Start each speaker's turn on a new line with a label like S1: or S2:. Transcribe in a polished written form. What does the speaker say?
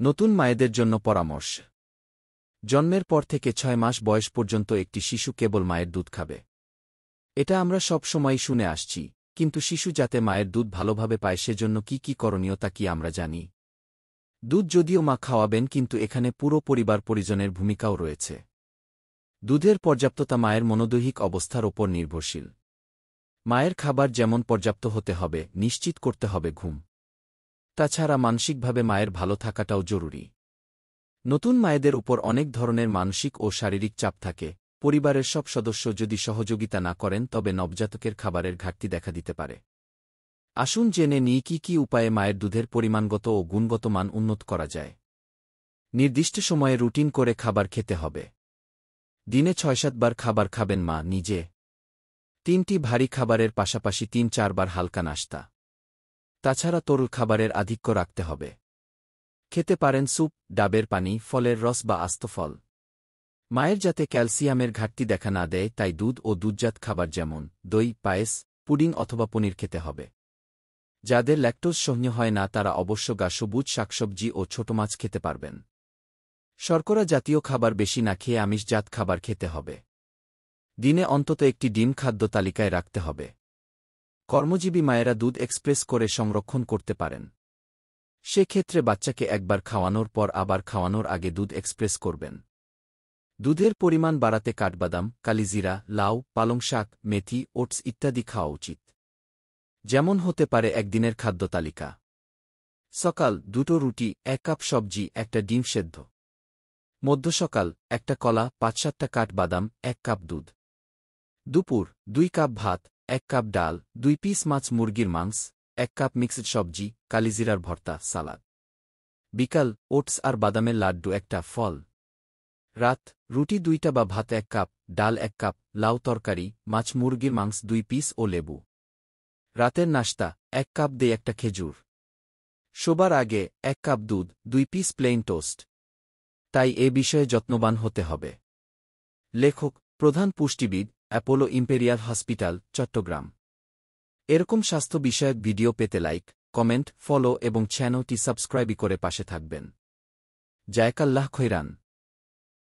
S1: নতুন মায়েদের জন্য পরামর্শ। জন্মের পর থেকে ৬ মাস বয়স পর্যন্ত একটি শিশু কেবল মায়ের দুধ খাবে। এটা আমরা সব সময়ই শুনে আসছি, কিন্তু শিশু যাতে মায়ের দুধ ভালোভাবে পায় সেজন্য কি করণীয় তা কি আমরা জানি? দুধ যদিও মা খাওয়াবেন, কিন্তু এখানে পুরো পরিবার পরিজনের ভূমিকাও রয়েছে। দুধের পর্যাপ্ততা মায়ের মনোদৈহিক অবস্থার ওপর নির্ভরশীল। মায়ের খাবার যেমন পর্যাপ্ত হতে হবে, নিশ্চিত করতে হবে ঘুম। তাছাড়া মানসিকভাবে মায়ের ভালো থাকাটাও জরুরি। নতুন মায়েদের উপর অনেক ধরনের মানসিক ও শারীরিক চাপ থাকে। পরিবারের সব সদস্য যদি সহযোগিতা না করেন তবে নবজাতকের খাবারের ঘাটতি দেখা দিতে পারে। আসুন জেনে নিই কি উপায়ে মায়ের দুধের পরিমাণগত ও গুণগত মান উন্নত করা যায়। নির্দিষ্ট সময়ে রুটিন করে খাবার খেতে হবে। দিনে ৬-৭ বার খাবার খাবেন মা নিজে। ৩টি ভারী খাবারের পাশাপাশি ৩-৪ বার হালকা নাশতা। তাছাড়া তরল খাবারের আধিক্য রাখতে হবে। খেতে পারেন স্যুপ, ডাবের পানি, ফলের রস বা আস্ত ফল। মায়ের যাতে ক্যালসিয়ামের ঘাটতি দেখা না দেয় তাই দুধ ও দুধজাত খাবার যেমন দই, পায়েস, পুডিং অথবা পনির খেতে হবে। যাদের ল্যাকটোজ সহ্য হয় না তারা অবশ্য সবুজ শাকসবজি ও ছোট মাছ খেতে পারবেন। শর্করা জাতীয় খাবার বেশি না খেয়ে আমিষজাত খাবার খেতে হবে। দিনে অন্তত একটি ডিম খাদ্য তালিকায় রাখতে হবে। কর্মজীবী মায়েরা দুধ এক্সপ্রেস করে সংরক্ষণ করতে পারেন। সেক্ষেত্রে বাচ্চাকে একবার খাওয়ানোর পর আবার খাওয়ানোর আগে দুধ এক্সপ্রেস করবেন। দুধের পরিমাণ বাড়াতে কাঠবাদাম, কালিজিরা, লাউ, পালং শাক, মেথি, ওটস ইত্যাদি খাওয়া উচিত। যেমন হতে পারে একদিনের খাদ্য তালিকা: সকাল 2টো রুটি, 1 কাপ সবজি, 1টা ডিম সেদ্ধ। মধ্য সকাল 1টা কলা, 5-7টা কাঠবাদাম, 1 কাপ দুধ। দুপুর 2 কাপ ভাত, 1 কাপ ডাল, 2 পিস মাছ মুরগির মাংস, 1 কাপ মিক্সড সবজি, কালিজিরার ভর্তা, সালাদ। বিকাল ওটস আর বাদামের লাড্ডু, 1টা ফল। রাত রুটি 2টা বা ভাত 1 কাপ, ডাল 1 কাপ, লাউ তরকারি, মাছ মুরগির মাংস 2 পিস ও লেবু। রাতের নাশতা 1 কাপ দিয়ে 1টা খেজুর। শোবার আগে 1 কাপ দুধ, 2 পিস প্লেইন টোস্ট। তাই এ বিষয়ে যত্নবান হতে হবে। লেখক: প্রধান পুষ্টিবিদ, অ্যাপোলো ইম্পেরিয়াল হসপিটাল, চট্টগ্রাম। এরকম স্বাস্থ্য বিষয়ক ভিডিও পেতে লাইক, কমেন্ট, ফলো এবং চ্যানেলটি সাবস্ক্রাইব করে পাশে থাকবেন। জাযাকাল্লাহ খৈরান।